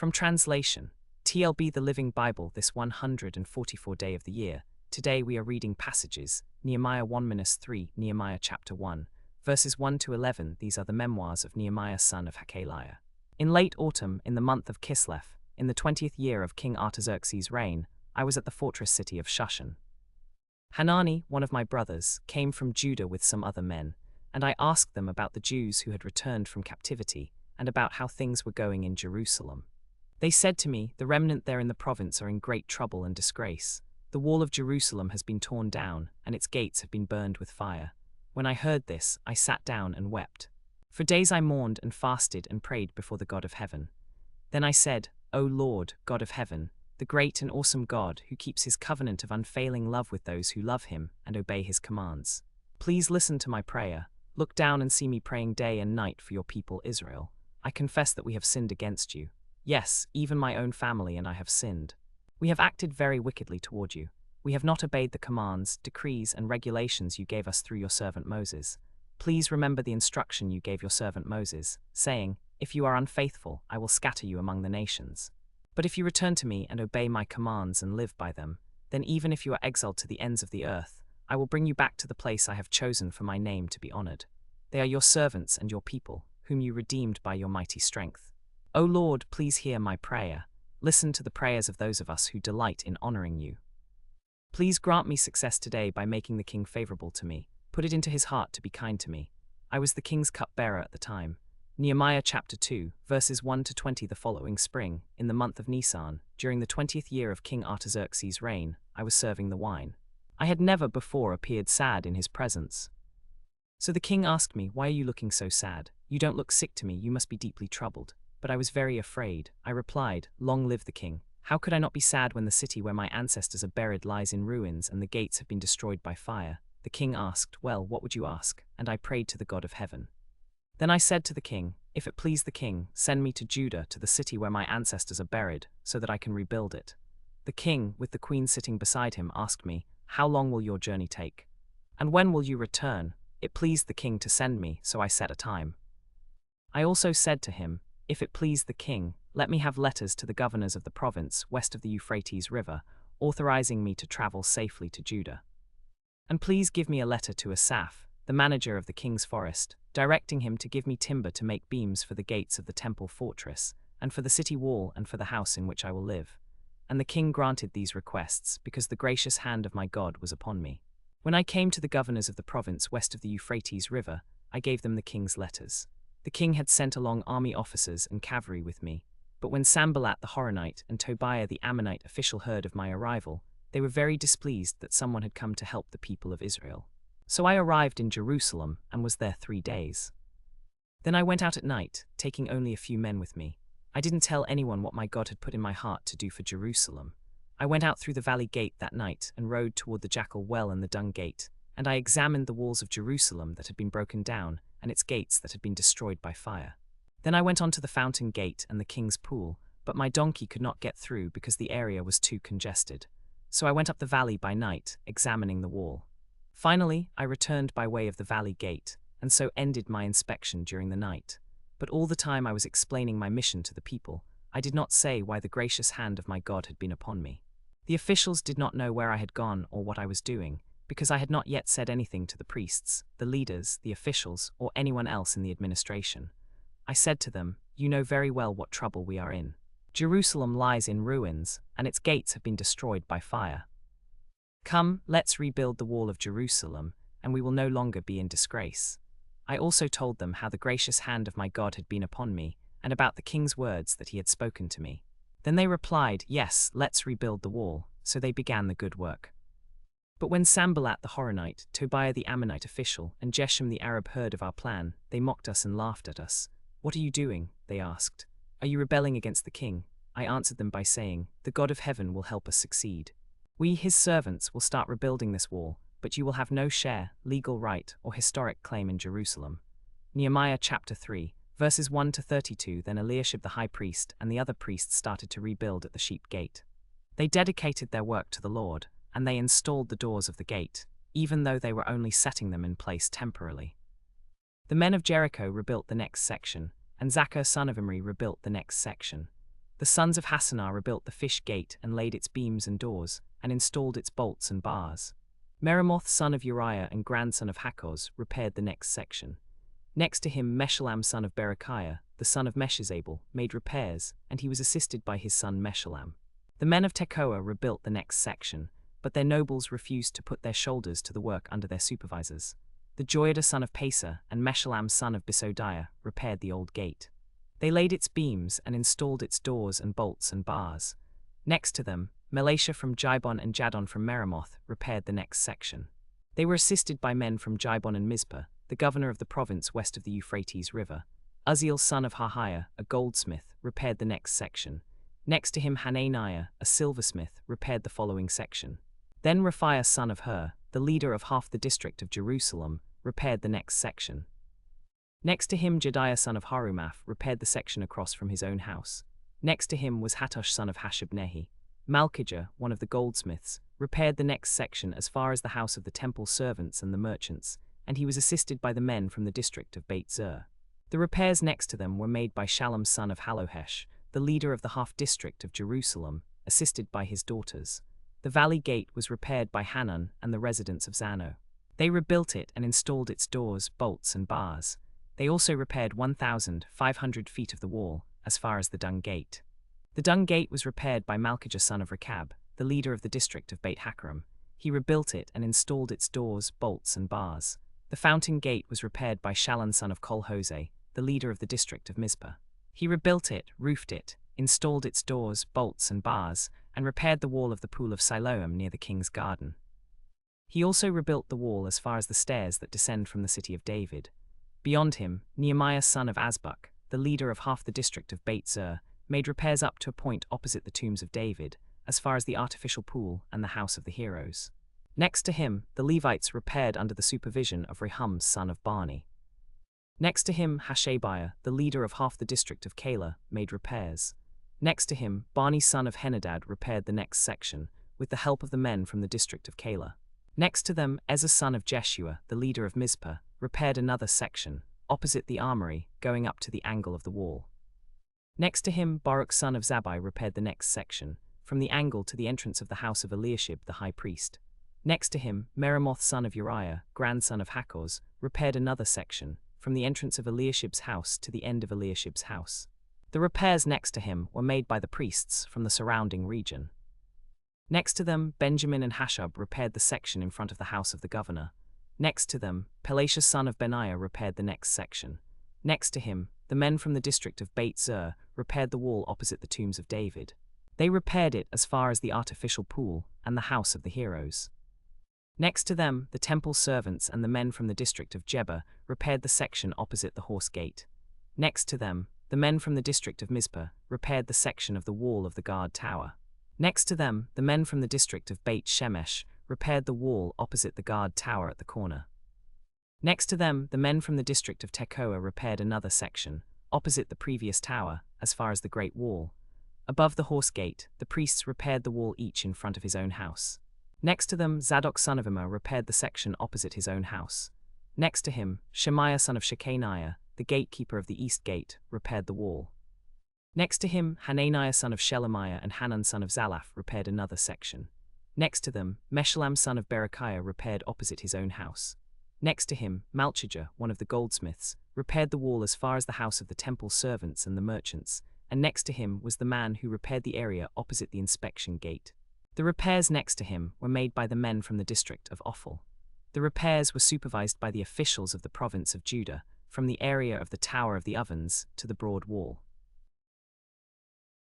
From translation, TLB the Living Bible this 144 day of the year. Today we are reading passages, Nehemiah 1-3, Nehemiah chapter 1, verses 1 to 11. These are the memoirs of Nehemiah son of Hakaliah. In late autumn, in the month of Kislev, in the 20th year of King Artaxerxes' reign, I was at the fortress city of Shushan. Hanani, one of my brothers, came from Judah with some other men, and I asked them about the Jews who had returned from captivity and about how things were going in Jerusalem. They said to me, "The remnant there in the province are in great trouble and disgrace. The wall of Jerusalem has been torn down, and its gates have been burned with fire." When I heard this, I sat down and wept. For days I mourned and fasted and prayed before the God of heaven. Then I said, "O Lord, God of heaven, the great and awesome God who keeps his covenant of unfailing love with those who love him and obey his commands, please listen to my prayer. Look down and see me praying day and night for your people Israel. I confess that we have sinned against you. Yes, even my own family and I have sinned. We have acted very wickedly toward you. We have not obeyed the commands, decrees, and regulations you gave us through your servant Moses. Please remember the instruction you gave your servant Moses, saying, 'If you are unfaithful, I will scatter you among the nations. But if you return to me and obey my commands and live by them, then even if you are exiled to the ends of the earth, I will bring you back to the place I have chosen for my name to be honored. They are your servants and your people, whom you redeemed by your mighty strength. O Lord, please hear my prayer. Listen to the prayers of those of us who delight in honoring you. Please grant me success today by making the king favorable to me. Put it into his heart to be kind to me. I was the king's cupbearer at the time." Nehemiah chapter 2, verses 1 to 20. The following spring, in the month of Nisan, during the 20th year of King Artaxerxes' reign, I was serving the wine. I had never before appeared sad in his presence. So the king asked me, "Why are you looking so sad? You don't look sick to me, you must be deeply troubled." But I was very afraid. I replied, "Long live the king. How could I not be sad when the city where my ancestors are buried lies in ruins and the gates have been destroyed by fire?" The king asked, "Well, what would you ask?" And I prayed to the God of heaven. Then I said to the king, "If it please the king, send me to Judah, to the city where my ancestors are buried, so that I can rebuild it." The king, with the queen sitting beside him, asked me, "How long will your journey take? And when will you return?" It pleased the king to send me, so I set a time. I also said to him, "If it please the king, let me have letters to the governors of the province west of the Euphrates River, authorizing me to travel safely to Judah. And please give me a letter to Asaph, the manager of the king's forest, directing him to give me timber to make beams for the gates of the temple fortress, and for the city wall and for the house in which I will live." And the king granted these requests, because the gracious hand of my God was upon me. When I came to the governors of the province west of the Euphrates River, I gave them the king's letters. The king had sent along army officers and cavalry with me, but when Sanballat the Horonite and Tobiah the Ammonite official heard of my arrival, they were very displeased that someone had come to help the people of Israel. So I arrived in Jerusalem and was there 3 days. Then I went out at night, taking only a few men with me. I didn't tell anyone what my God had put in my heart to do for Jerusalem. I went out through the valley gate that night and rode toward the Jackal Well and the Dung Gate, and I examined the walls of Jerusalem that had been broken down and its gates that had been destroyed by fire. Then I went on to the fountain gate and the king's pool, but my donkey could not get through because the area was too congested. So I went up the valley by night, examining the wall. Finally, I returned by way of the valley gate, and so ended my inspection during the night. But all the time I was explaining my mission to the people, I did not say why the gracious hand of my God had been upon me. The officials did not know where I had gone or what I was doing, because I had not yet said anything to the priests, the leaders, the officials, or anyone else in the administration. I said to them, "You know very well what trouble we are in. Jerusalem lies in ruins, and its gates have been destroyed by fire. Come, let's rebuild the wall of Jerusalem, and we will no longer be in disgrace." I also told them how the gracious hand of my God had been upon me, and about the king's words that he had spoken to me. Then they replied, "Yes, let's rebuild the wall." So they began the good work. But when Sanballat the Horonite, Tobiah the Ammonite official, and Geshem the Arab heard of our plan, they mocked us and laughed at us. "What are you doing?" they asked. "Are you rebelling against the king?" I answered them by saying, "The God of heaven will help us succeed. We, his servants, will start rebuilding this wall, but you will have no share, legal right, or historic claim in Jerusalem." Nehemiah chapter 3, verses 1 to 32. Then Eliashib the high priest and the other priests started to rebuild at the sheep gate. They dedicated their work to the Lord, and they installed the doors of the gate, even though they were only setting them in place temporarily. The men of Jericho rebuilt the next section, and Zaccur son of Imri rebuilt the next section. The sons of Hassenaah rebuilt the fish gate and laid its beams and doors, and installed its bolts and bars. Meremoth son of Uriah and grandson of Hakkoz repaired the next section. Next to him Meshullam son of Berechiah, the son of Meshezabel, made repairs, and he was assisted by his son Meshullam. The men of Tekoa rebuilt the next section, but their nobles refused to put their shoulders to the work under their supervisors. The Joiada son of Pesa and Meshullam son of Besodiah repaired the old gate. They laid its beams and installed its doors and bolts and bars. Next to them, Melasha from Jibon and Jadon from Meremoth repaired the next section. They were assisted by men from Jibon and Mizpah, the governor of the province west of the Euphrates River. Uzziel son of Harhiah, a goldsmith, repaired the next section. Next to him Hananiah, a silversmith, repaired the following section. Then Raphiah son of Hur, the leader of half the district of Jerusalem, repaired the next section. Next to him Jediah son of Harumaph repaired the section across from his own house. Next to him was Hattush son of Hashabnehi. Malchijah, one of the goldsmiths, repaired the next section as far as the house of the temple servants and the merchants, and he was assisted by the men from the district of Beit Zur. The repairs next to them were made by Shallum son of Halohesh, the leader of the half-district of Jerusalem, assisted by his daughters. The valley gate was repaired by Hanan and the residents of Zano. They rebuilt it and installed its doors, bolts, and bars. They also repaired 1,500 feet of the wall, as far as the Dung Gate. The Dung Gate was repaired by Malchijah son of Rechab, the leader of the district of Beit Hakkerem. He rebuilt it and installed its doors, bolts, and bars. The Fountain Gate was repaired by Shallun son of Kol-Hoseh, the leader of the district of Mizpah. He rebuilt it, roofed it, installed its doors, bolts, and bars, and repaired the wall of the pool of Siloam near the king's garden. He also rebuilt the wall as far as the stairs that descend from the city of David. Beyond him, Nehemiah son of Azbuk, the leader of half the district of Beit Zur, made repairs up to a point opposite the tombs of David, as far as the artificial pool and the house of the heroes. Next to him, the Levites repaired under the supervision of Rehum son of Bani. Next to him, Hashabiah, the leader of half the district of Keilah, made repairs. Next to him, Bani son of Henadad repaired the next section, with the help of the men from the district of Keilah. Next to them, Ezra son of Jeshua, the leader of Mizpah, repaired another section, opposite the armory, going up to the angle of the wall. Next to him, Baruch son of Zabbai repaired the next section, from the angle to the entrance of the house of Eliashib the high priest. Next to him, Meremoth son of Uriah, grandson of Hakkoz, repaired another section, from the entrance of Eliashib's house to the end of Eliashib's house. The repairs next to him were made by the priests from the surrounding region. Next to them, Benjamin and Hashub repaired the section in front of the house of the governor. Next to them, Pelatiah son of Benaiah repaired the next section. Next to him, the men from the district of Beit Zur repaired the wall opposite the tombs of David. They repaired it as far as the artificial pool and the house of the heroes. Next to them, the temple servants and the men from the district of Jebah repaired the section opposite the horse gate. Next to them, the men from the district of Mizpah repaired the section of the wall of the guard tower. Next to them, the men from the district of Beit Shemesh repaired the wall opposite the guard tower at the corner. Next to them, the men from the district of Tekoa repaired another section, opposite the previous tower, as far as the Great Wall. Above the horse gate, the priests repaired the wall each in front of his own house. Next to them, Zadok son of Immer repaired the section opposite his own house. Next to him, Shemaiah son of Shechaniah, the gatekeeper of the east gate, repaired the wall. Next to him, Hananiah son of Shelemiah and Hanan son of Zalaph repaired another section. Next to them, Meshullam son of Berechiah repaired opposite his own house. Next to him, Malchijah, one of the goldsmiths, repaired the wall as far as the house of the temple servants and the merchants, and next to him was the man who repaired the area opposite the inspection gate. The repairs next to him were made by the men from the district of Ophel. The repairs were supervised by the officials of the province of Judah, from the area of the Tower of the Ovens to the broad wall.